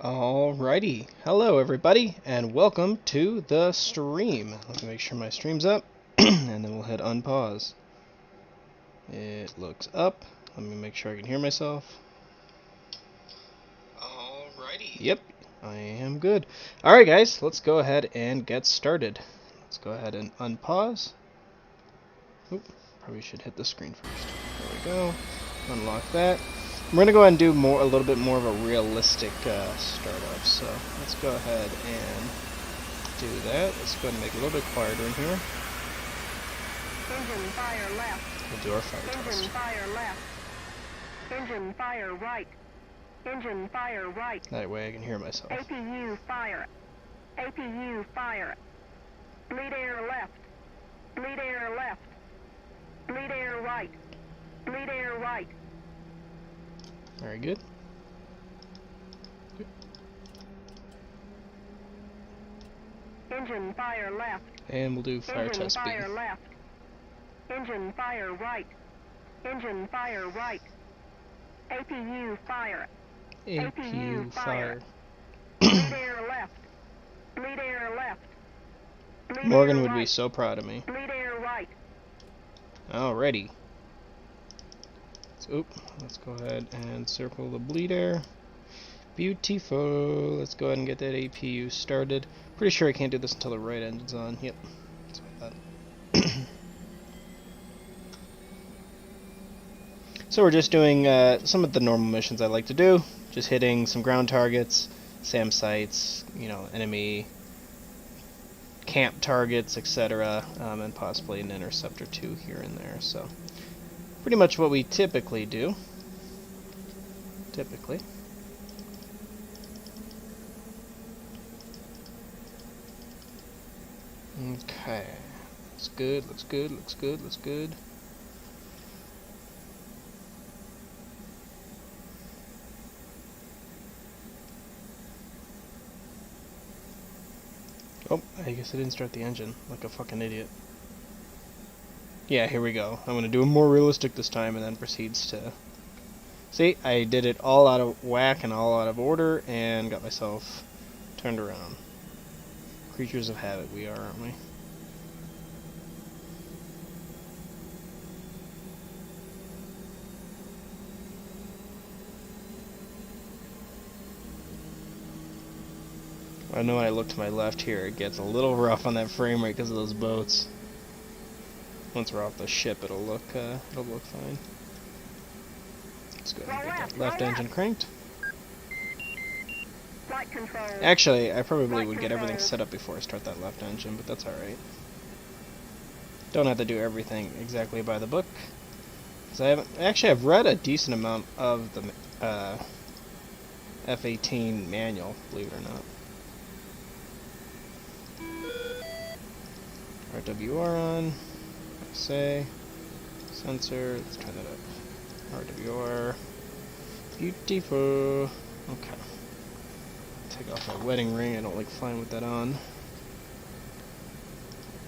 Alrighty, hello everybody, and welcome to the stream. Let me make sure my stream's up, and then we'll hit unpause. It looks up. Let me make sure I can hear myself. Alrighty. Yep, I am good. Alright guys, let's go ahead and get started. Let's go ahead and unpause. Oop, probably should hit the screen first. There we go. Unlock that. We're going to go ahead and do a little bit more of a realistic startup. So let's go ahead and do that. Let's go ahead and make it a little bit quieter in here. Engine fire left. We'll do our fire test. Engine fire left. Engine fire right. Engine fire right. That way I can hear myself. APU fire. APU fire. Bleed air left. Bleed air left. Bleed air right. Bleed air right. Very good. Engine fire left. And we'll do fire Engine test B. fire left. Engine fire right. Engine fire right. APU fire. APU fire. Bleed air left. Bleed air left. Bleed Morgan air would be right. so proud of me. Bleed air right. Alrighty. So, let's go ahead and circle the bleed air. Beautiful. Let's go ahead and get that APU started. Pretty sure I can't do this until the right engine's on. Yep. That's what I thought. So we're just doing some of the normal missions I like to do. Just hitting some ground targets, SAM sites, you know, enemy camp targets, etc., and possibly an interceptor too here and there. So pretty much what we typically do. Typically. Okay. Looks good, looks good, looks good, looks good. Oh, I guess I didn't start the engine, like a fucking idiot. Yeah, here we go. I'm gonna do it more realistic this time, and then proceeds to... See, I did it all out of whack and all out of order, and got myself turned around. Creatures of habit we are, aren't we? I know when I look to my left here, it gets a little rough on that frame rate because of those boats. Once we're off the ship, it'll look fine. Let's go ahead and get that left engine cranked. Flight control. Actually, I probably would get everything set up before I start that left engine, but that's alright. Don't have to do everything exactly by the book. Because I've read a decent amount of the F-18 manual, believe it or not. RWR on. Say. Sensor. Let's turn that up. RWR. Beautiful. Okay. Take off my wedding ring. I don't like flying with that on.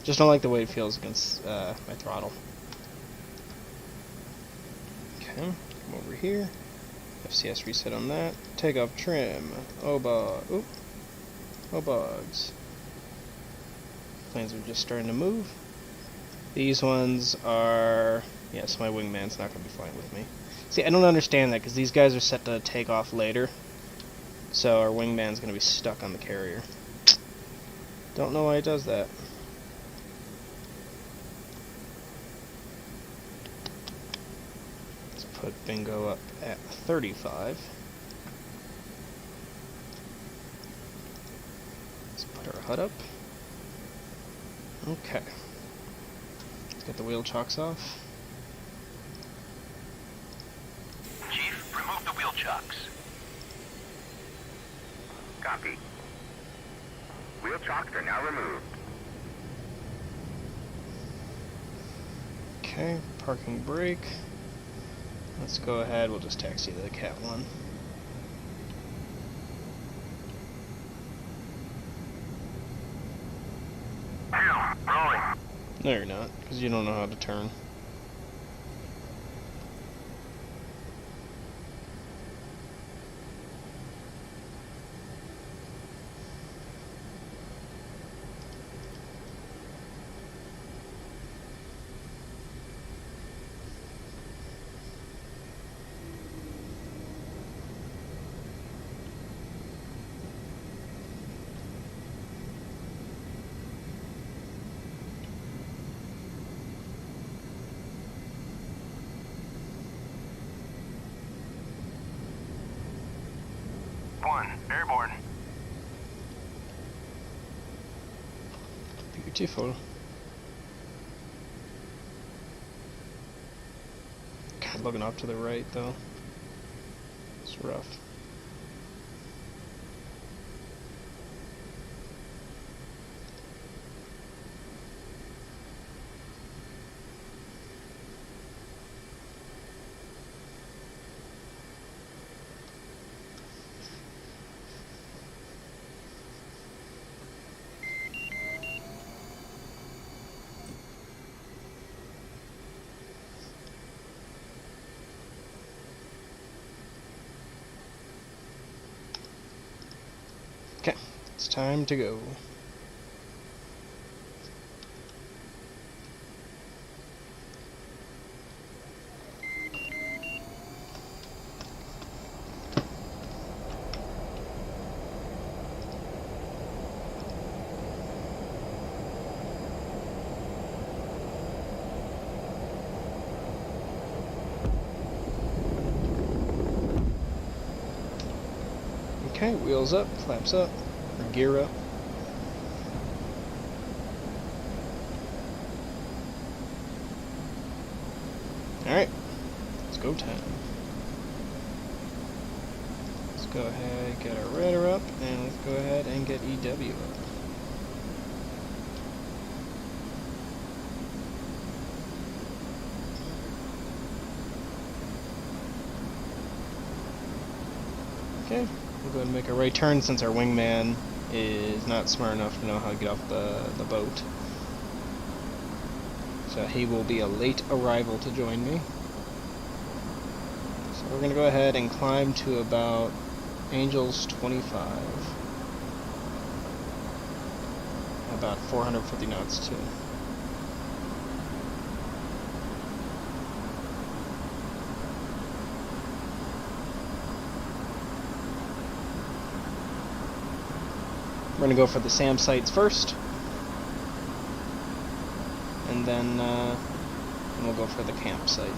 Just don't like the way it feels against my throttle. Okay. Come over here. FCS reset on that. Take off trim. Oop. Obogs. Planes are just starting to move. These ones are... Yeah, so my wingman's not going to be flying with me. See, I don't understand that, because these guys are set to take off later. So our wingman's going to be stuck on the carrier. Don't know why it does that. Let's put bingo up at 35. Let's put our HUD up. Okay. Let's get the wheel chocks off. Chief, remove the wheel chocks. Copy. Wheel chocks are now removed. Okay, parking brake. Let's go ahead, we'll just taxi to the Cat 1. Rolling. No, you're not, because you don't know how to turn. 1, airborne. Beautiful. God, looking off to the right though. It's rough. Okay, it's time to go. Okay, wheels up, flaps up, or gear up. Alright, let's go time. Let's go ahead, get our radar up, and let's go ahead and get EW up. Okay, we'll go ahead and make a right turn since our wingman is not smart enough to know how to get off the boat. So he will be a late arrival to join me. So we're going to go ahead and climb to about Angels 25. About 450 knots too. We're going to go for the SAM sites first, and then we'll go for the campsite,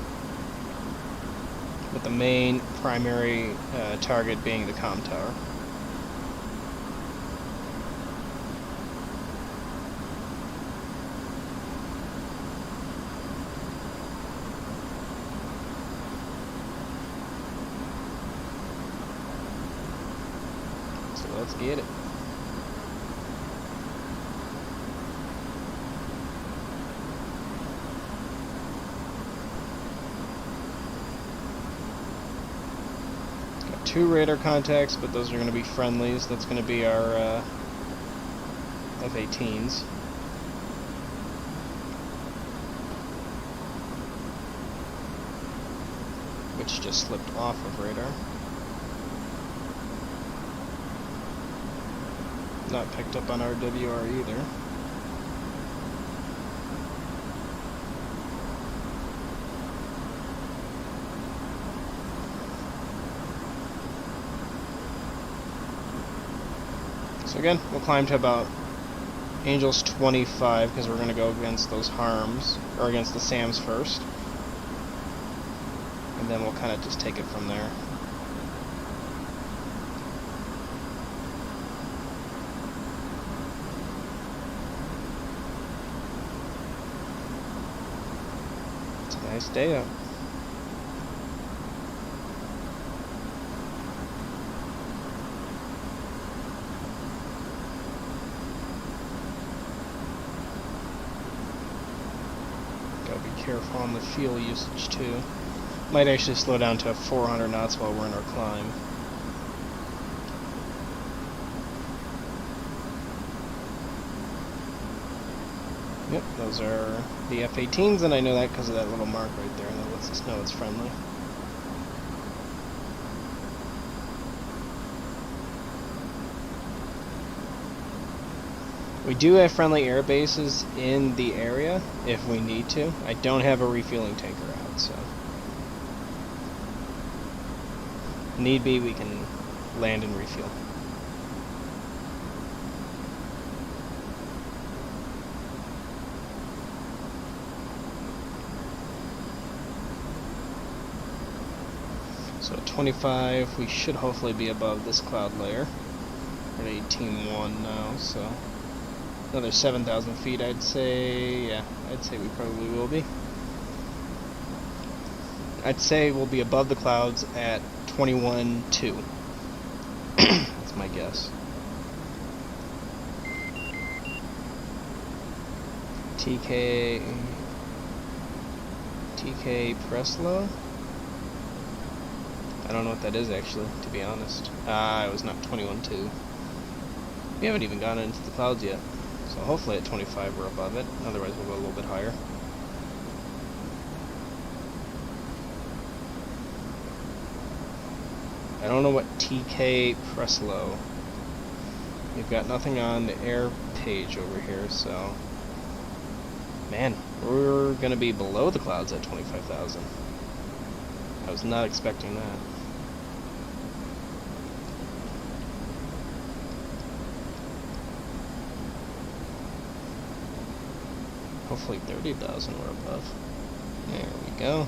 with the main primary target being the comm tower. So let's get it. Two radar contacts, but those are going to be friendlies. That's going to be our F-18s. Which just slipped off of radar. Not picked up on our WR either. So again, we'll climb to about Angels 25 because we're going to go against those harms, or against the SAMs first. And then we'll kind of just take it from there. It's a nice day out. Careful on the fuel usage too. Might actually slow down to 400 knots while we're in our climb. Yep, those are the F-18s, and I know that because of that little mark right there, and that lets us know it's friendly. We do have friendly air bases in the area if we need to. I don't have a refueling tanker out, so need be we can land and refuel. So at 25, we should hopefully be above this cloud layer. We're at 18.1 now, so another 7,000 feet, I'd say. Yeah, I'd say we probably will be. I'd say we'll be above the clouds at 21.2. That's my guess. TK Preslow? I don't know what that is actually, to be honest. It was not 21.2. We haven't even gotten into the clouds yet. So hopefully at 25 we're above it. Otherwise we'll go a little bit higher. I don't know what TK Preslow. We've got nothing on the air page over here, so... Man, we're gonna be below the clouds at 25,000. I was not expecting that. Hopefully 30,000 we're above. There we go.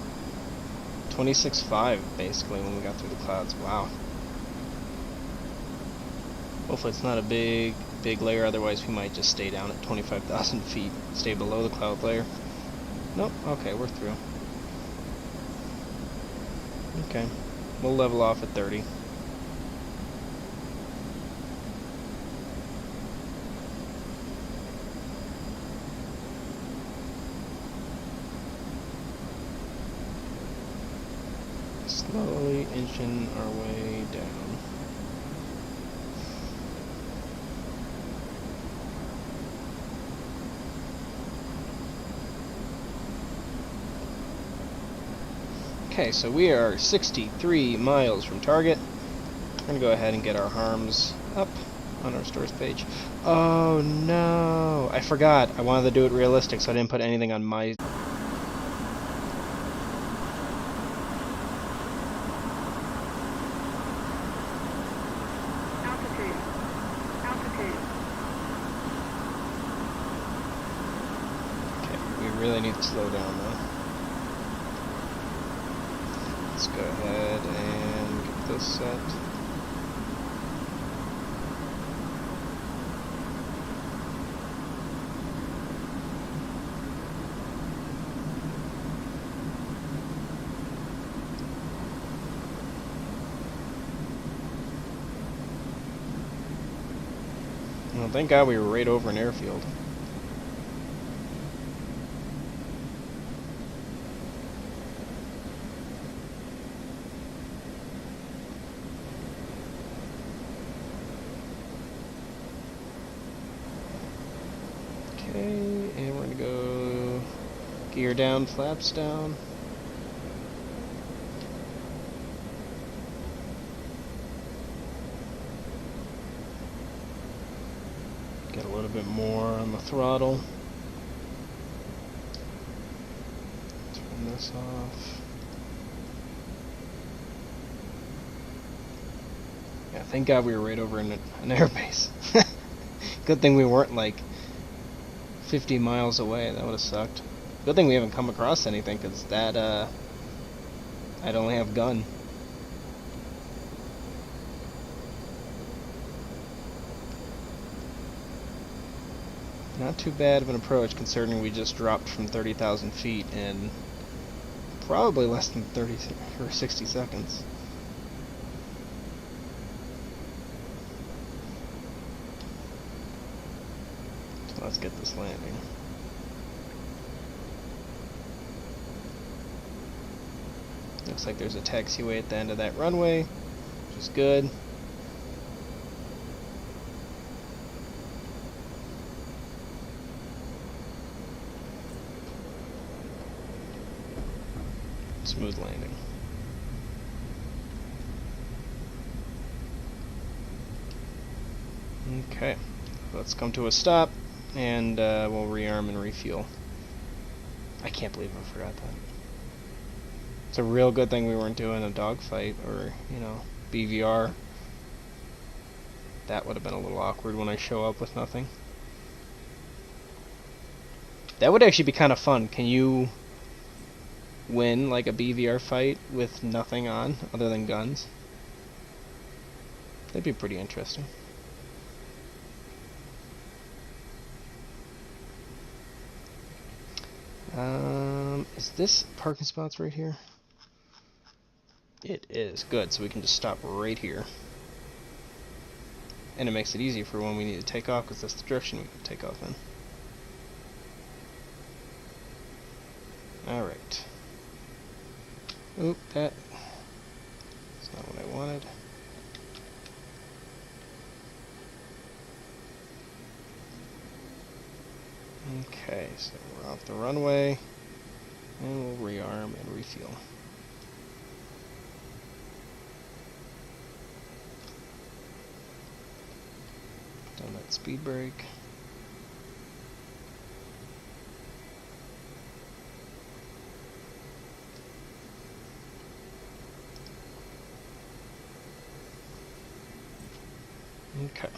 26.5 basically when we got through the clouds. Wow. Hopefully it's not a big layer, otherwise we might just stay down at 25,000 feet. Stay below the cloud layer. Nope, okay, we're through. Okay, we'll level off at 30. Slowly inching our way down. Okay, so we are 63 miles from target. I'm gonna go ahead and get our harms up on our stores page. Oh no! I forgot. I wanted to do it realistic, so I didn't put anything on my... Okay, we really need to slow down though. Let's go ahead and get this set. Well, thank God we were right over an airfield. Okay, and we're gonna go gear down, flaps down. Get a little bit more on the throttle. Turn this off. Yeah, thank God we were right over an airbase. Good thing we weren't like 50 miles away. That would have sucked. Good thing we haven't come across anything, because that, I'd only have gun. Not too bad of an approach, considering we just dropped from 30,000 feet in probably less than 30 or 60 seconds. So let's get this landing. Looks like there's a taxiway at the end of that runway, which is good. Smooth landing. Okay, let's come to a stop, and we'll rearm and refuel. I can't believe I forgot that. It's a real good thing we weren't doing a dogfight or, you know, BVR. That would have been a little awkward when I show up with nothing. That would actually be kind of fun. Can you win like a BVR fight with nothing on other than guns. That'd be pretty interesting. Is this parking spots right here? It is. Good, so we can just stop right here. And it makes it easy for when we need to take off, because that's the direction we can take off in. Alright. Oop, that's not what I wanted. Okay, so we're off the runway, and we'll rearm and refuel. Done that speed brake. Okay.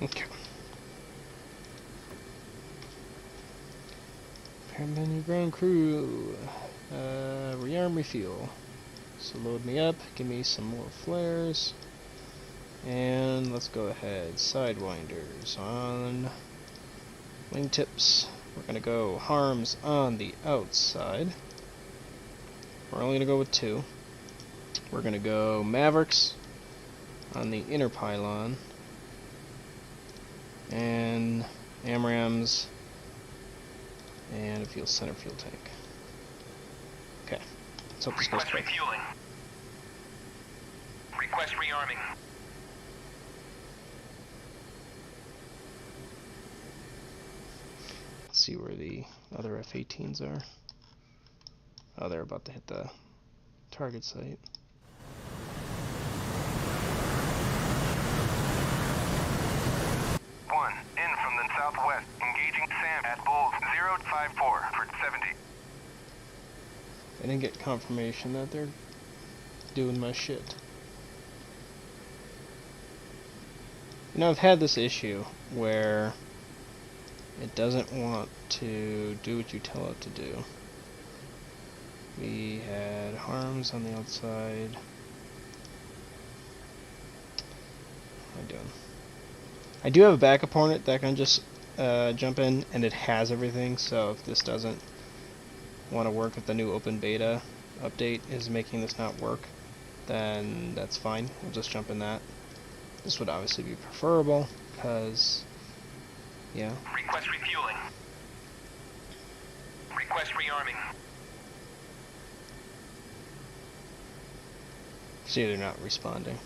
Okay. Paramedic ground crew. Rearm refuel. So load me up, give me some more flares. And let's go ahead. Sidewinders on wingtips. We're gonna go harms on the outside. We're only gonna go with 2. We're gonna go Mavericks on the inner pylon. And AMRAAMs and a center fuel tank. Okay. Let's hope this goes Request quick. refueling. Request rearming. Let's see where the other F-18s are. Oh, they're about to hit the target site. One, in from the southwest, engaging SAM at Bulls 054 for 70. I didn't get confirmation that they're doing my shit. You know, I've had this issue where it doesn't want to do what you tell it to do. We had harms on the outside. What am I doing? I do have a backup hornet that can just jump in, and it has everything, so if this doesn't want to work, if the new open beta update is making this not work, then that's fine. We'll just jump in that. This would obviously be preferable, because, yeah. Request refueling. Request rearming. See, they're not responding.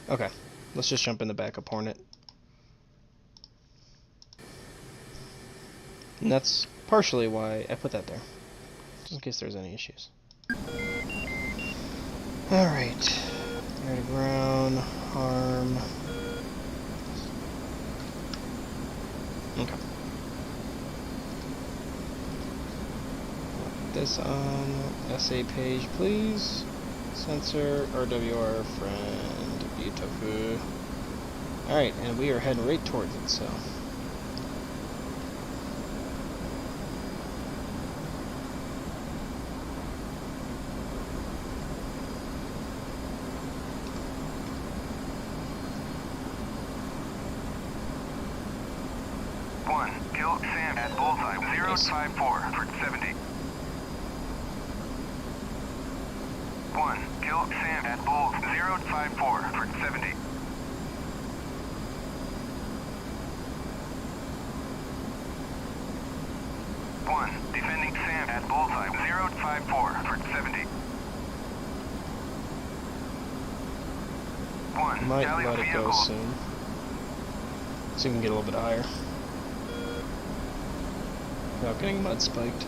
Okay, let's just jump in the backup hornet. And that's partially why I put that there, just in case there's any issues. Alright, air to ground, harm. Okay. Put this on SA page, please. Sensor, RWR, friend, Bitofu. Alright, and we are heading right towards it, so. One, kill SAM at Bullseye 054 for 70. One, kill SAM at Bulls 054 for 70. One, defending SAM at Bullseye 054 for 70. One, Might tally let it go vehicles. soon, so we can get a little bit higher without getting mud spiked.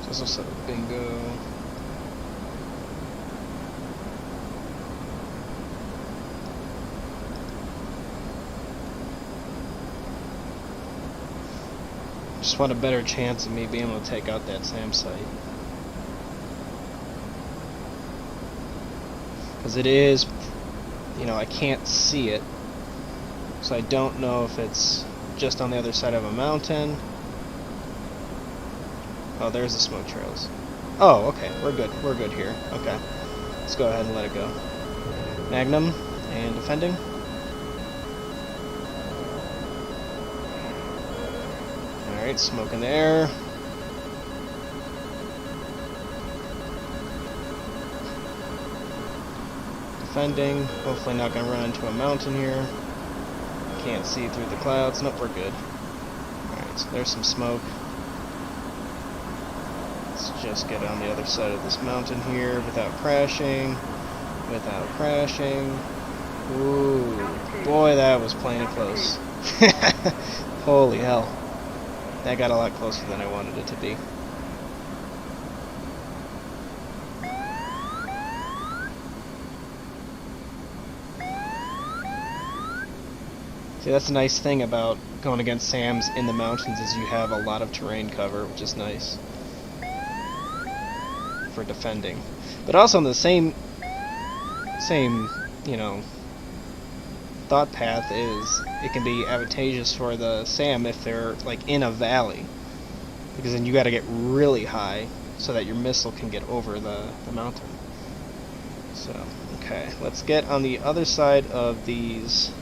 Just a set of bingo. Just want a better chance of me being able to take out that SAM site. because it is, you know, I can't see it, so I don't know if it's just on the other side of a mountain. Oh, there's the smoke trails. Oh, okay, we're good here. Okay, let's go ahead and let it go. Magnum and defending. Alright, smoke in the air. Defending. Hopefully not going to run into a mountain here. Can't see through the clouds. Nope, we're good. Alright, so there's some smoke. Let's just get on the other side of this mountain here without crashing. Without crashing. Ooh, boy, that was playing it close. Holy hell. That got a lot closer than I wanted it to be. See, that's a nice thing about going against SAMs in the mountains is you have a lot of terrain cover, which is nice for defending. But also in the same, you know, thought path is it can be advantageous for the SAM if they're like in a valley, because then you got to get really high so that your missile can get over the mountain. So, okay, let's get on the other side of these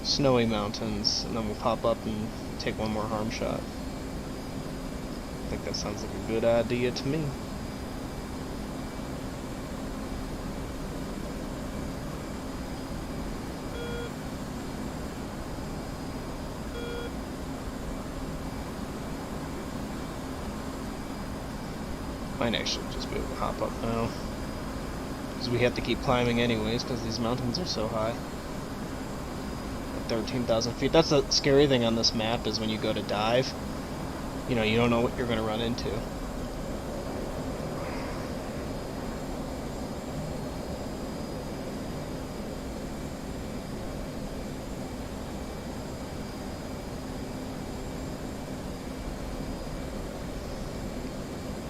snowy mountains, and then we'll pop up and take one more harm shot. I think that sounds like a good idea to me. Might actually just be able to hop up now, because we have to keep climbing anyways, because these mountains are so high. 13,000 feet. That's the scary thing on this map, is when you go to dive, you know, you don't know what you're going to run into.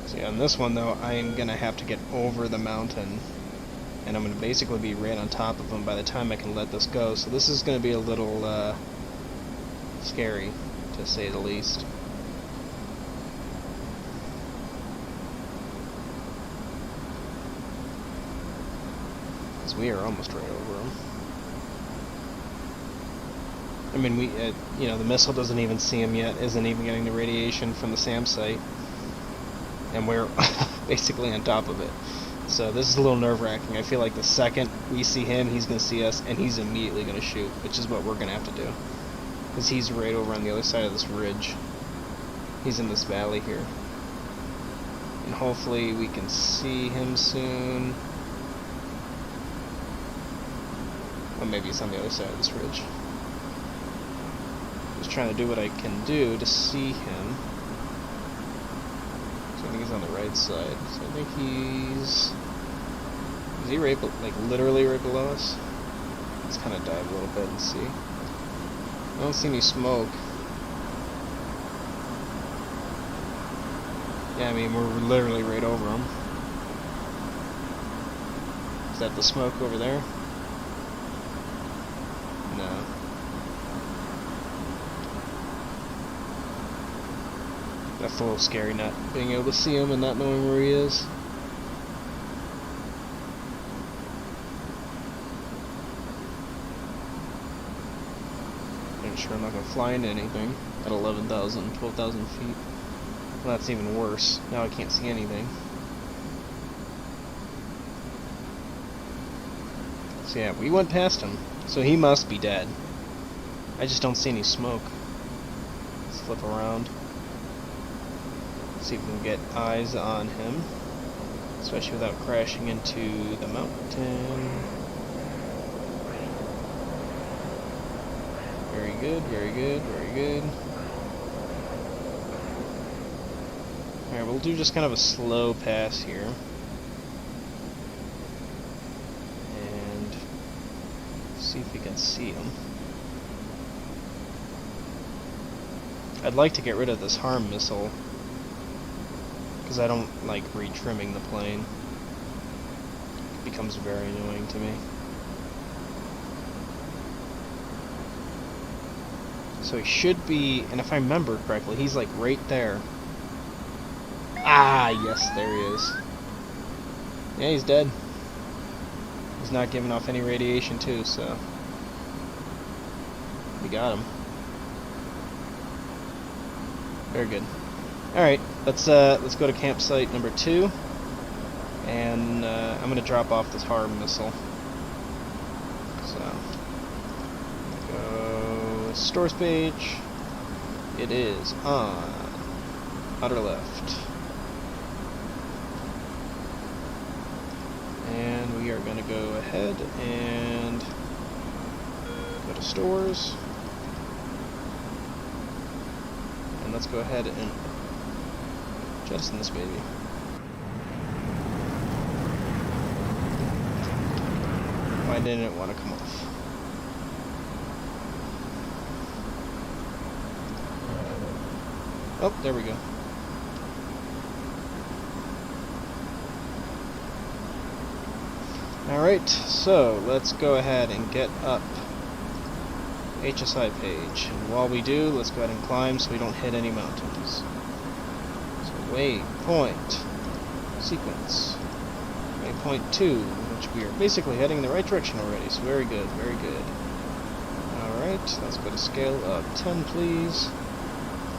See, on this one though, I'm going to have to get over the mountain, and I'm going to basically be right on top of them by the time I can let this go. So this is going to be a little scary, to say the least. Because we are almost right over them. I mean, you know, the missile doesn't even see him yet, isn't even getting the radiation from the SAM site, and we're basically on top of it. So this is a little nerve-wracking. I feel like the second we see him, he's going to see us, and he's immediately going to shoot, which is what we're going to have to do. Because he's right over on the other side of this ridge. He's in this valley here. And hopefully we can see him soon. Or maybe it's on the other side of this ridge. Just trying to do what I can do to see him. I think he's on the right side, so I think he's... Is he right, like literally right below us? Let's kind of dive a little bit and see. I don't see any smoke. Yeah, I mean, we're literally right over him. Is that the smoke over there? No. That's a little scary, not being able to see him and not knowing where he is. I'm sure I'm not going to fly into anything at 11,000, 12,000 feet. Well, that's even worse. Now I can't see anything. So yeah, we went past him. So he must be dead. I just don't see any smoke. Let's flip around. See if we can get eyes on him, especially without crashing into the mountain. Very good, very good, very good. Alright, we'll do just kind of a slow pass here. And see if we can see him. I'd like to get rid of this harm missile, because I don't like retrimming the plane. becomes very annoying to me. So he should be, and if I remember correctly, he's like right there. Ah, yes, there he is. Yeah, he's dead. He's not giving off any radiation too, so we got him. Very good. All right, let's go to campsite number 2, and I'm gonna drop off this harm missile. So go stores page. It is on outer left, and we are gonna go ahead and go to stores, and let's go ahead and jettison this baby. Why didn't it want to come off? Oh, there we go. Alright, so let's go ahead and get up HSI page. And while we do, let's go ahead and climb so we don't hit any mountains. So waypoint sequence. Waypoint 2, which we are basically heading in the right direction already, so very good, very good. Alright, let's go to scale of 10, please.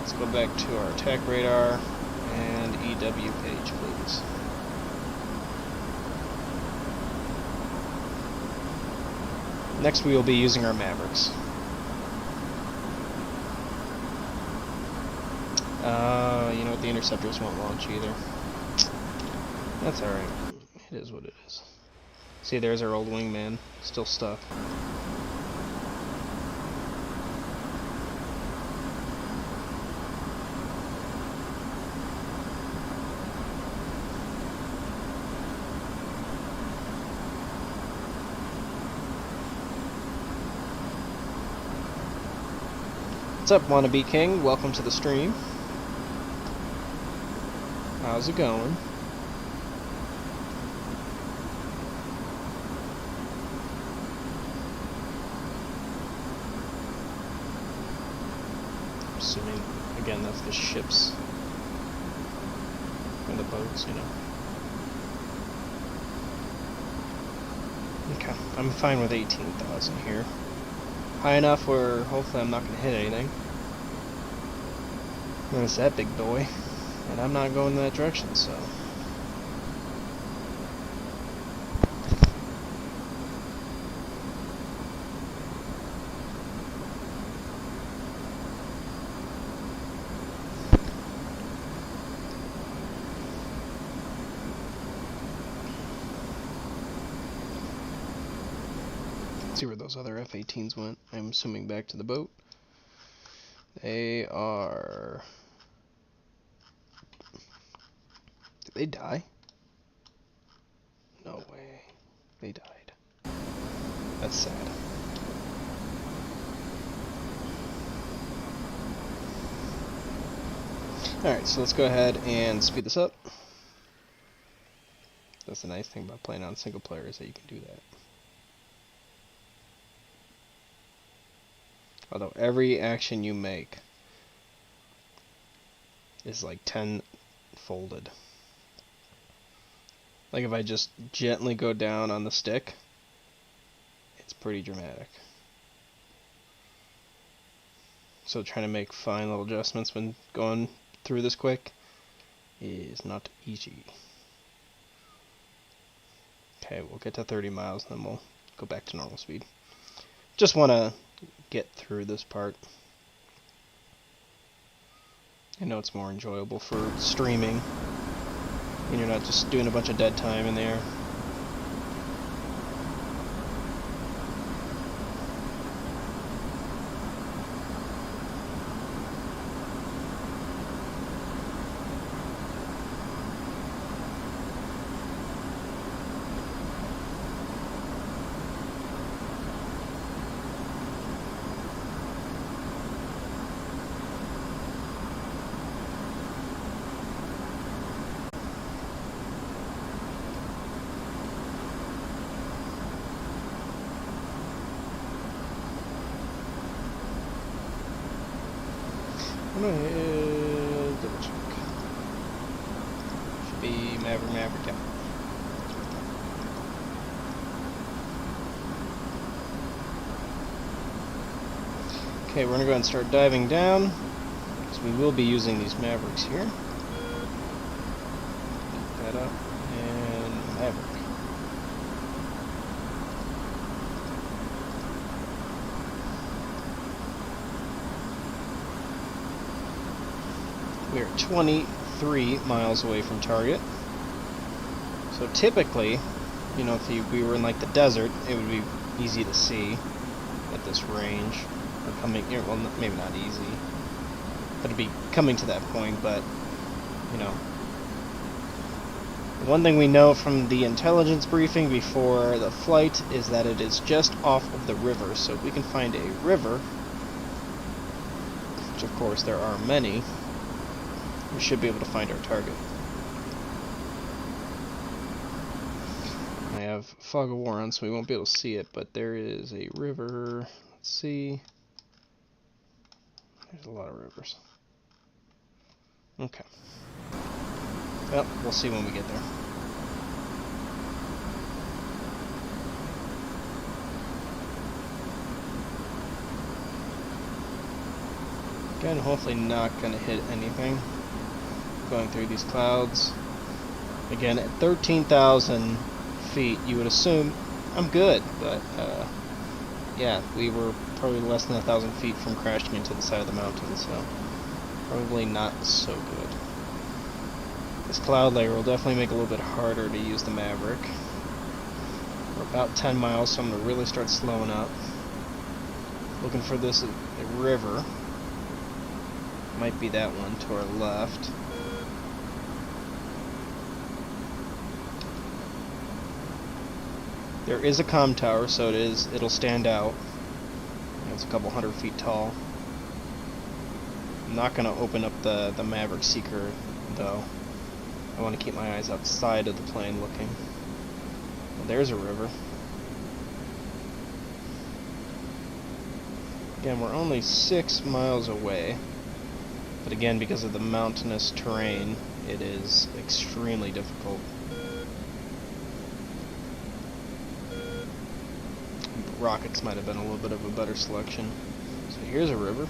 Let's go back to our attack radar and EW page, please. Next we will be using our Mavericks. You know what, the interceptors won't launch either. That's alright. It is what it is. See, there's our old wingman, still stuck. What's up, Wannabe King? Welcome to the stream. How's it going? Assuming, again, that's the ships and the boats, you know. Okay, I'm fine with 18,000 here. High enough where hopefully I'm not going to hit anything. There's that big boy, and I'm not going in that direction, so. See where those other F-18s went. I'm assuming back to the boat. They are... Did they die? No way. They died. That's sad. Alright, so let's go ahead and speed this up. That's the nice thing about playing on single player, is that you can do that. Although every action you make is like 10-folded. Like if I just gently go down on the stick, it's pretty dramatic. So trying to make fine little adjustments when going through this quick is not easy. Okay, we'll get to 30 miles and then we'll go back to normal speed. Just want to get through this part. I know it's more enjoyable for streaming, and you're not just doing a bunch of dead time in there. I'm gonna double check. Should be Maverick, yeah. Okay, we're gonna go ahead and start diving down, because we will be using these Mavericks here. Pick that up, and Maverick. We are 23 miles away from target. So typically, you know, if we were in like the desert, it would be easy to see at this range. Or coming, well, maybe not easy, but it'd be coming to that point. But you know, the one thing we know from the intelligence briefing before the flight is that it is just off of the river. So if we can find a river, which of course there are many, we should be able to find our target. I have fog of war on, so we won't be able to see it, but there is a river. Let's see. There's a lot of rivers. Okay. Well, we'll see when we get there. Again, hopefully not going to hit anything. Going through these clouds. Again, at 13,000 feet, you would assume I'm good, but yeah, we were probably less than 1,000 feet from crashing into the side of the mountain, so probably not so good. This cloud layer will definitely make it a little bit harder to use the Maverick. We're about 10 miles, so I'm going to really start slowing up. Looking for this river. Might be that one to our left. There is a comm tower, so it'll stand out. It's a couple hundred feet tall. I'm not going to open up the Maverick Seeker, though. I want to keep my eyes outside of the plane looking. Well, there's a river. Again, we're only 6 miles away. But again, because of the mountainous terrain, it is extremely difficult. Rockets might have been a little bit of a better selection. So here's a river.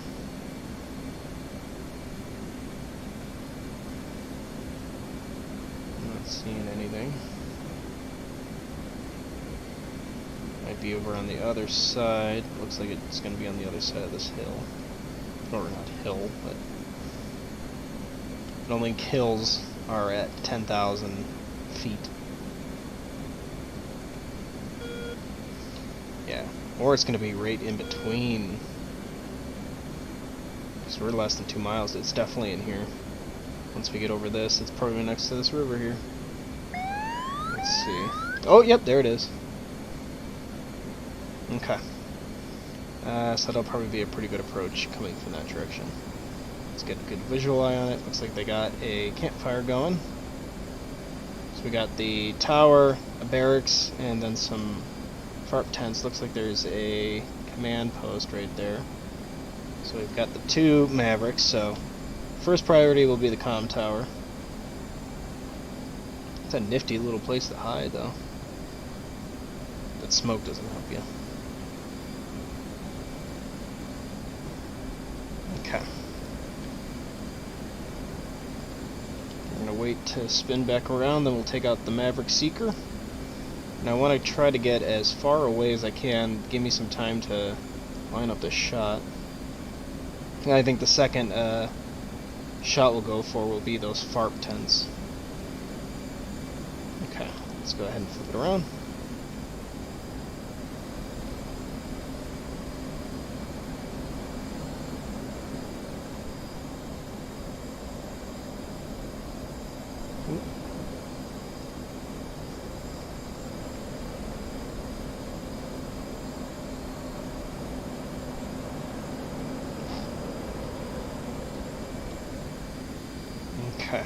I'm not seeing anything. Might be over on the other side. Looks like it's going to be on the other side of this hill. Or not hill, but it only hills are at 10,000 feet. Yeah, or it's going to be right in between. Because we're less than 2 miles. It's definitely in here. Once we get over this, it's probably next to this river here. Let's see. Oh, yep, there it is. Okay. So that'll probably be a pretty good approach coming from that direction. Let's get a good visual eye on it. Looks like they got a campfire going. So we got the tower, a barracks, and then some FARP tents. Looks like there's a command post right there. So we've got the 2 Mavericks, so first priority will be the comm tower. It's a nifty little place to hide, though. That smoke doesn't help you. Okay. We're going to wait to spin back around, then we'll take out the Maverick Seeker. And I want to try to get as far away as I can, give me some time to line up this shot. And I think the second shot we'll go for will be those FARP tents. Okay, let's go ahead and flip it around. Okay.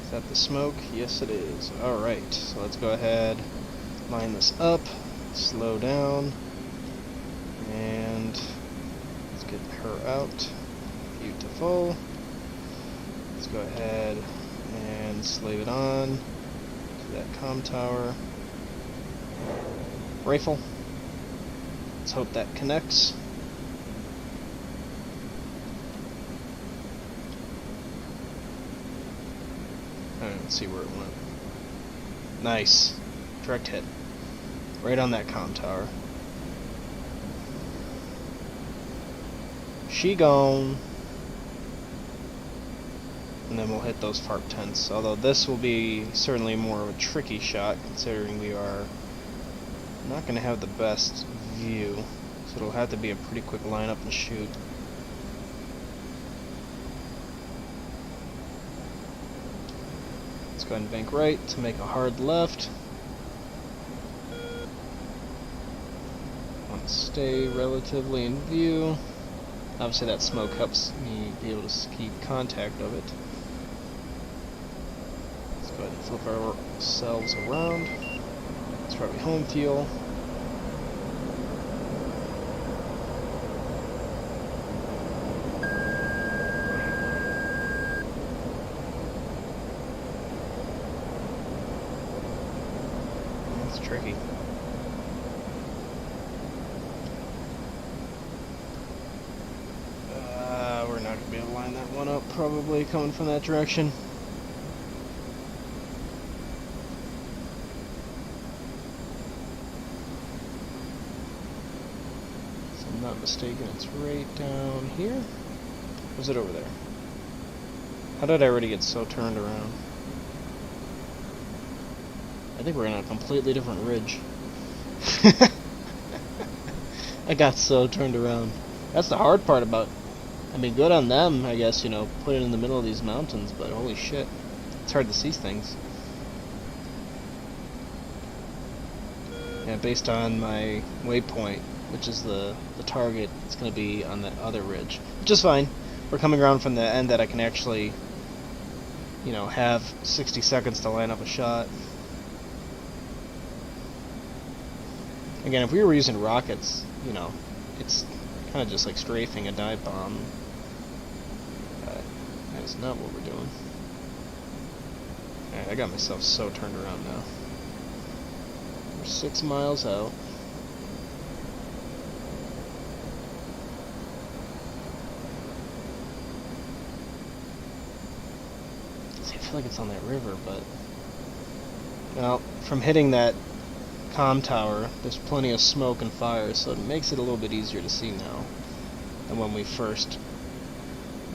Is that the smoke? Yes, it is. Alright, so let's go ahead, line this up, slow down, and let's get her out. Fuel to full. Let's go ahead and slave it on to that comm tower. Rifle. Let's hope that connects. Alright, let's see where it went. Nice. Direct hit. Right on that comm tower. She gone. And then we'll hit those FARP tents. Although this will be certainly more of a tricky shot, considering we are not going to have the best view. So it'll have to be a pretty quick lineup and shoot. Let's go ahead and bank right to make a hard left. Want to stay relatively in view. Obviously that smoke helps me be able to keep contact of it. Let's go ahead and flip ourselves around. It's probably home fuel. It's tricky. We're not going to be able to line that one up, probably, coming from that direction. If I'm not mistaken, it's right down here. Or is it over there? How did I already get so turned around? I think we're in a completely different ridge. I got so turned around. That's the hard part about... I mean, good on them, I guess, you know, put it in the middle of these mountains, but holy shit. It's hard to see things. Yeah, based on my waypoint, which is the target, it's going to be on that other ridge. Which is fine. We're coming around from the end that I can actually, you know, have 60 seconds to line up a shot. Again, if we were using rockets, you know, it's kind of just like strafing a dive bomb. But that is not what we're doing. Alright, I got myself so turned around now. We're 6 miles out. See, I feel like it's on that river, but... Well, from hitting that comm tower, there's plenty of smoke and fire, so it makes it a little bit easier to see now than when we first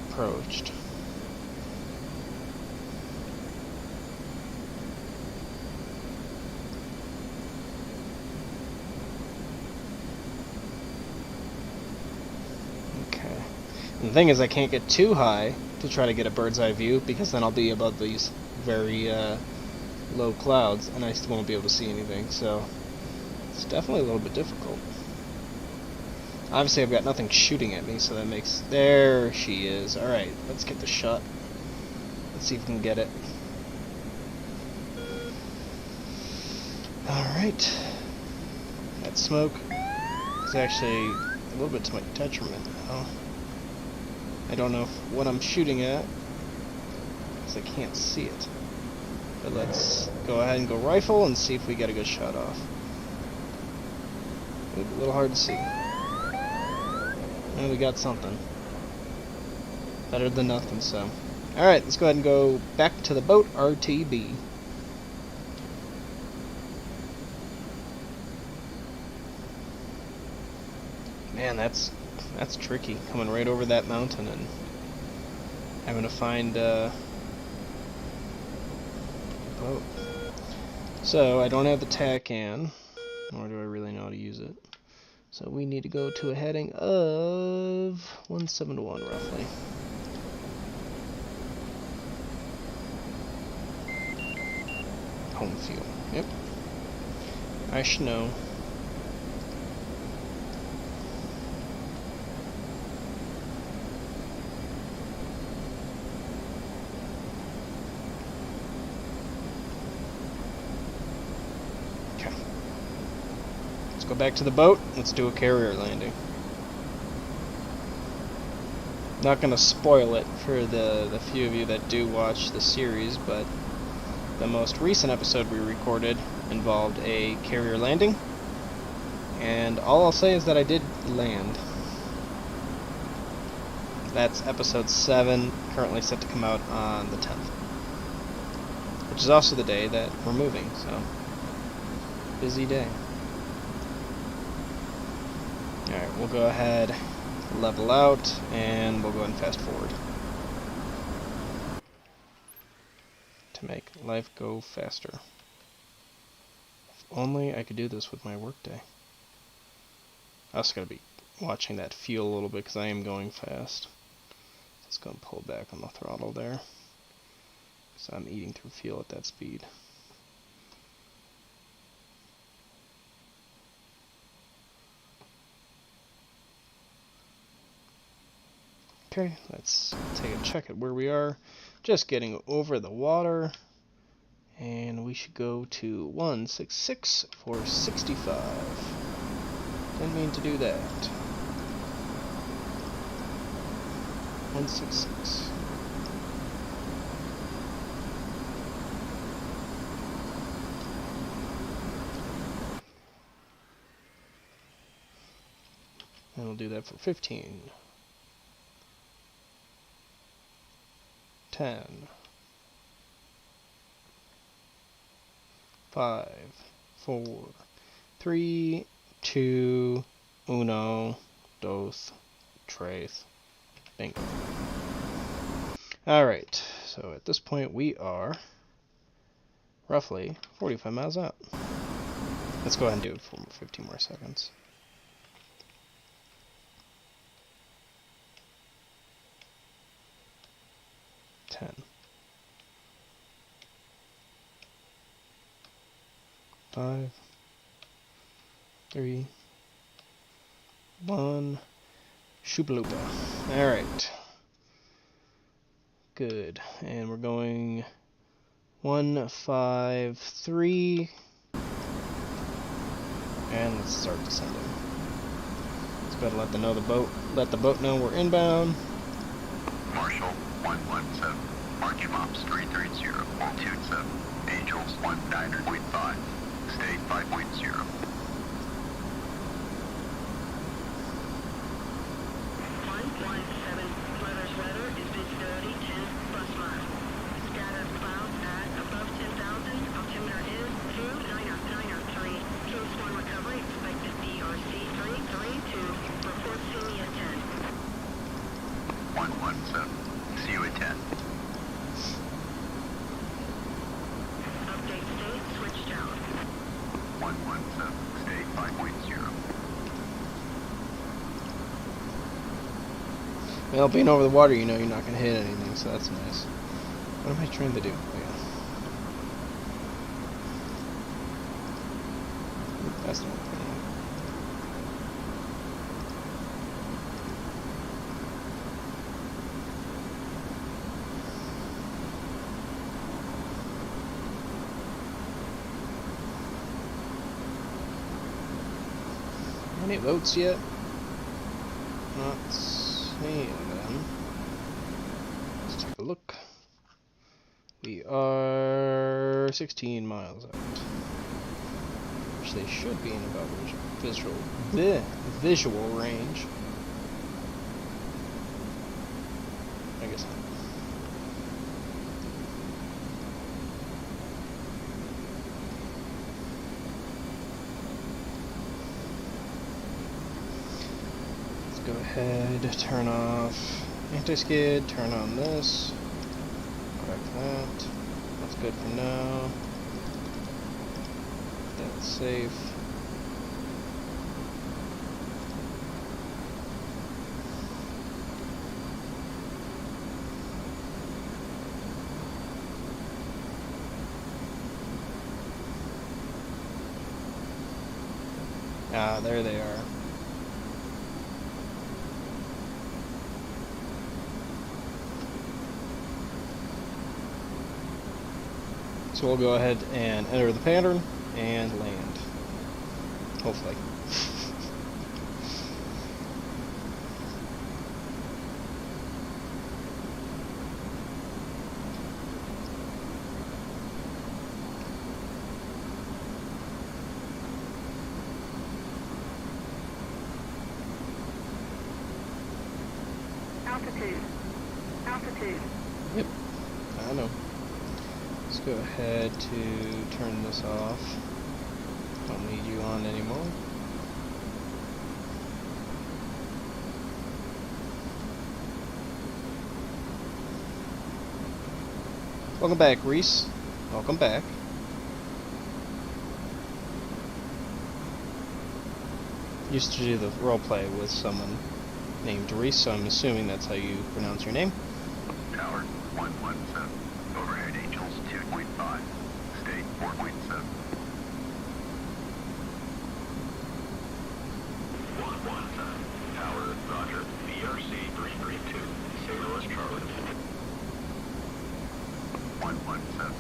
approached. Okay. And the thing is, I can't get too high to try to get a bird's eye view, because then I'll be above these very low clouds, and I still won't be able to see anything, so it's definitely a little bit difficult. Obviously I've got nothing shooting at me, so that makes... There she is. Alright, let's get the shot. Let's see if we can get it. Alright. That smoke is actually a little bit to my detriment now. I don't know what I'm shooting at, because I can't see it. But let's go ahead and go rifle and see if we get a good shot off. A little hard to see. And we got something. Better than nothing, so. Alright, let's go ahead and go back to the boat, RTB. Man, that's tricky, coming right over that mountain and having to find boat. So I don't have the TACAN, nor do I really know how to use it. So we need to go to a heading of 171 roughly. Home fuel. Yep. I should know. Go back to the boat. Let's do a carrier landing. Not gonna spoil it for the few of you that do watch the series, but the most recent episode we recorded involved a carrier landing, and all I'll say is that I did land. That's episode 7, currently set to come out on the 10th, which is also the day that we're moving, so busy day. Alright, we'll go ahead, level out, and we'll go ahead and fast forward to make life go faster. If only I could do this with my workday. I also gotta be watching that fuel a little bit because I am going fast. Let's go and pull back on the throttle there, so I'm eating through fuel at that speed. Okay, let's take a check at where we are. Just getting over the water, and we should go to 166 for 65. Didn't mean to do that. 166. And we'll do that for 15. 10. 5, 4, 3, 2, 1, 2, 3. Bingo. Alright, so at this point we are roughly 45 miles out. Let's go ahead and do it for 15 more seconds. Five, 3, 1, shoopaloopa. Alright. Good. And we're going 153. And let's start descending. Let's go ahead and let the boat know we're inbound. Marshall 117. March Mops 330. Altitude 7. Angels 19.5. State 5.0. 117. Weather's weather is visibility 10 plus miles. Scattered clouds at above 10,000. Altimeter is 2903. Case 1 recovery expected BRC 332. Report see me at 10. 117. See you at 10. Update state switched out. 117. State 5.0. Well, being over the water, you know you're not going to hit anything, so that's nice. What am I trying to do? Oh, yeah. That's not good. Any votes yet? Not seeing them. Let's take a look. We are 16 miles out, which they should be in about visual range. I guess not. Go ahead, turn off anti-skid, turn on this, correct that, that's good for now, that's safe. Ah, there they are. So we'll go ahead and enter the pattern and land. Hopefully. altitude. Altitude. Yep, I know. Let's go ahead to turn this off. Don't need you on anymore. Welcome back, Reese. Welcome back. Used to do the roleplay with someone named Reese, so I'm assuming that's how you pronounce your name. Tower 117. Overhead Angels 2.5. State 4.7. 117. Tower, Roger. BRC 332. St. Louis, Charlie. 117.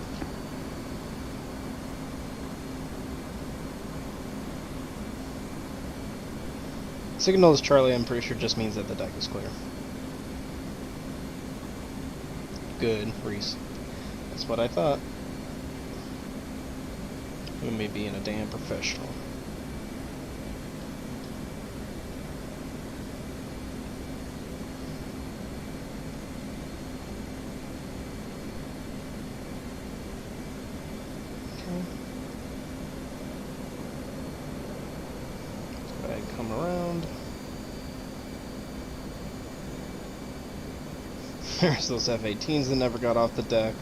Signal is Charlie, I'm pretty sure just means that the deck is clear. Good, Reese. That's what I thought. You and me being a damn professional. Okay. Let's go ahead and come around. There's those F-18s that never got off the deck.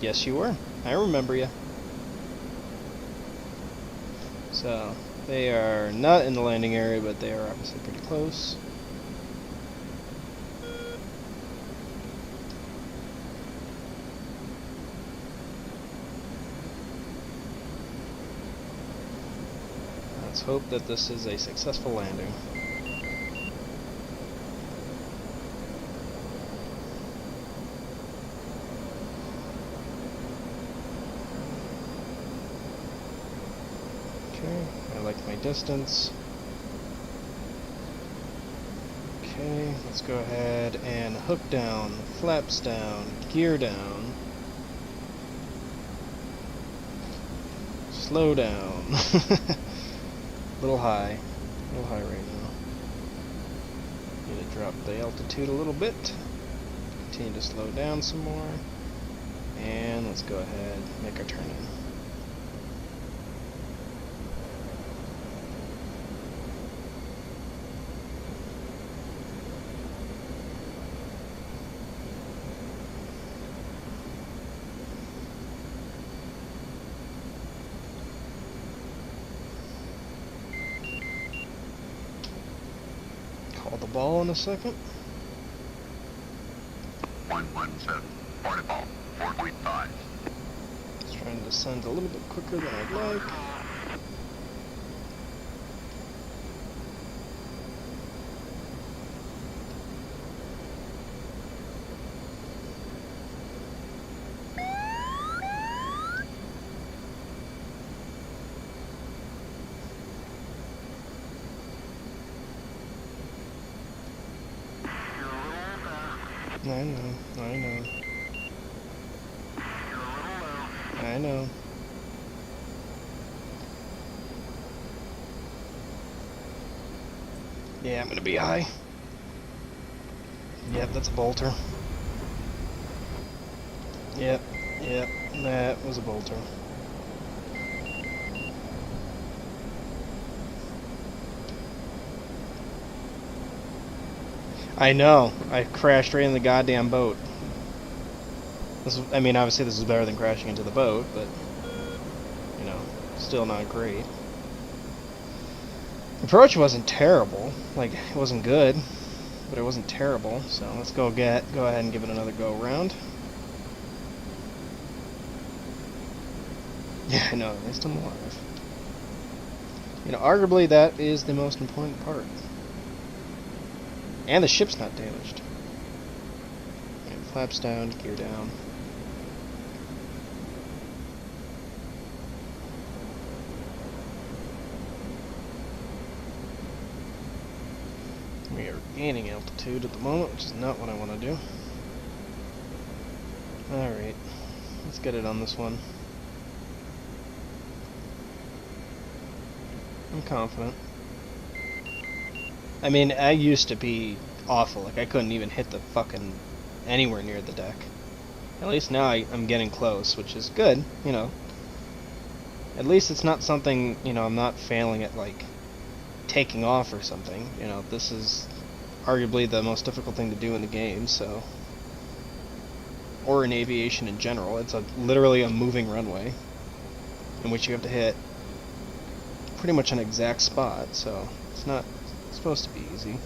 Yes, you were. I remember you. So, they are not in the landing area, but they are obviously pretty close. Let's hope that this is a successful landing. Okay, I like my distance. Okay, let's go ahead and hook down, flaps down, gear down. Slow down. Little high right now. Need to drop the altitude a little bit. Continue to slow down some more. And let's go ahead and make our turn in. Call the ball in a second. 117. Port ball 4.5. It's trying to descend a little bit quicker than I'd like. I know. Yeah, I'm gonna be high. Yep, that's a bolter. Yep, that was a bolter. I know. I crashed right in the goddamn boat. I mean, obviously this is better than crashing into the boat, but, you know, still not great. Approach wasn't terrible. Like, it wasn't good, but it wasn't terrible. So let's go ahead and give it another go around. Yeah, I know. At least I'm alive. You know, arguably that is the most important part. And the ship's not damaged. Right, flaps down, gear down. We are gaining altitude at the moment, which is not what I want to do. Alright, let's get it on this one. I'm confident. I mean, I used to be awful. Like, I couldn't even hit the fucking anywhere near the deck. At least now I'm getting close, which is good, you know. At least it's not something, you know, I'm not failing at, like, taking off or something. You know, this is arguably the most difficult thing to do in the game, so... Or in aviation in general. It's literally a moving runway in which you have to hit pretty much an exact spot, so it's not supposed to be easy.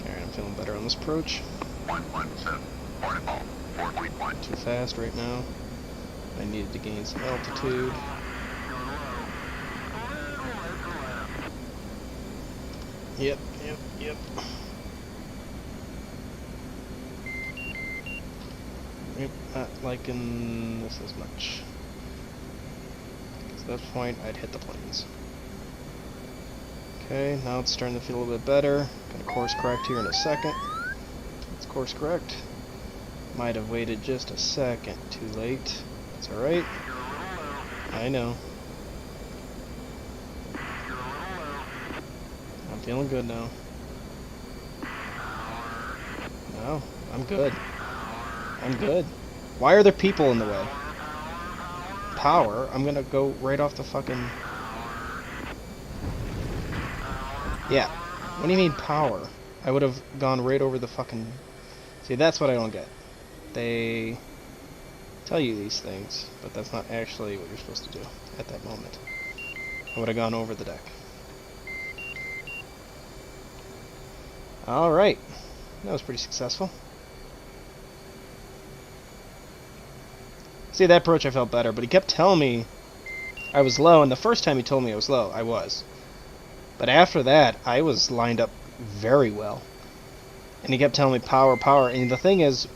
Alright, I'm feeling better on this approach. 117, portable, 4.1. Too fast right now. I needed to gain some altitude. Yep. Not liking this as much. At that point, I'd hit the planes. Okay, now it's starting to feel a little bit better. Gonna course correct here in a second. Let's course correct. Might have waited just a second too late. That's alright. I know. I'm feeling good now. No, I'm good. I'm good. Why are there people in the way? Power? I'm gonna go right off the fucking... Yeah. What do you mean power? I would have gone right over the fucking... See, that's what I don't get. They tell you these things, but that's not actually what you're supposed to do at that moment. I would have gone over the deck. Alright. That was pretty successful. See, that approach I felt better, but he kept telling me I was low, and the first time he told me I was low, I was. But after that, I was lined up very well. And he kept telling me power, power, and the thing is,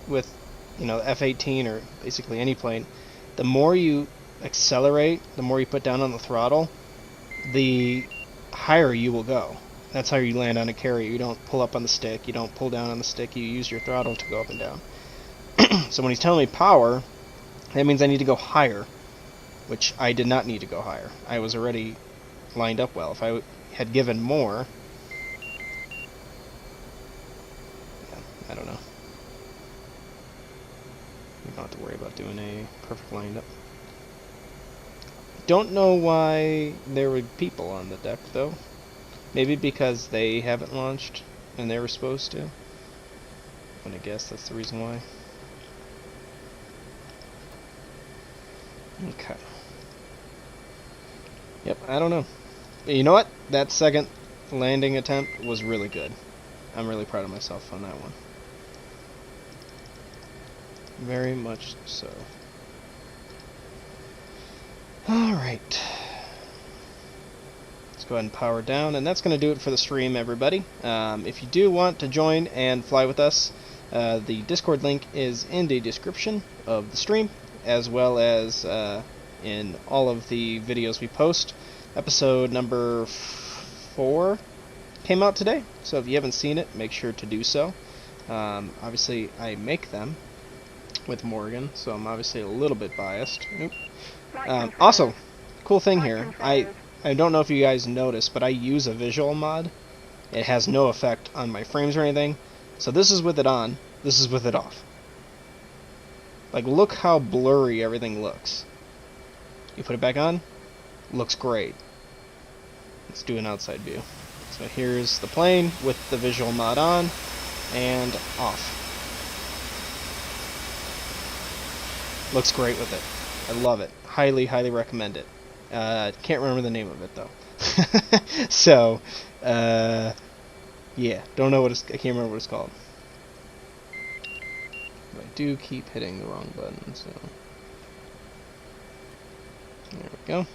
with, you know, F-18 or basically any plane, the more you accelerate, the more you put down on the throttle, the higher you will go. That's how you land on a carrier. You don't pull up on the stick, you don't pull down on the stick, you use your throttle to go up and down. So when he's telling me power, that means I need to go higher, which I did not need to go higher. I was already lined up well. If I had given more... Yeah, I don't know. You don't have to worry about doing a perfect lined up. Don't know why there were people on the deck, though. Maybe because they haven't launched and they were supposed to. I'm gonna guess that's the reason why. Okay. Yep, I don't know. But you know what? That second landing attempt was really good. I'm really proud of myself on that one. Very much so. Alright. Let's go ahead and power down, and that's going to do it for the stream, everybody. If you do want to join and fly with us, the Discord link is in the description of the stream, as well as in all of the videos we post. Episode number 4 came out today, so if you haven't seen it, make sure to do so. Obviously, I make them with Morgan, so I'm obviously a little bit biased. Oop. Also, cool thing here, I don't know if you guys noticed, but I use a visual mod. It has no effect on my frames or anything. So this is with it on, this is with it off. Like, look how blurry everything looks. You put it back on, looks great. Let's do an outside view. So here's the plane with the visual mod on and off. Looks great with it. I love it. Highly, highly recommend it. Can't remember the name of it though. So, yeah, don't know what it's, I can't remember what it's called. But I do keep hitting the wrong button, so. There we go.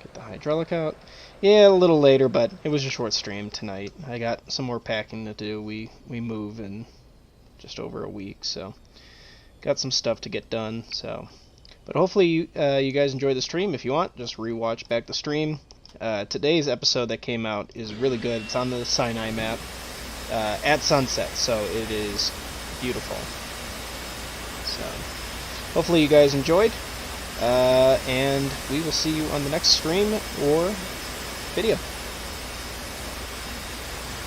Get the hydraulic out. Yeah, a little later, but it was a short stream tonight. I got some more packing to do. We move in just over a week, so got some stuff to get done. So, but hopefully you guys enjoy the stream. If you want, just rewatch back the stream. Today's episode that came out is really good. It's on the Sinai map at sunset, so it is beautiful. So, hopefully you guys enjoyed. And we will see you on the next stream or video.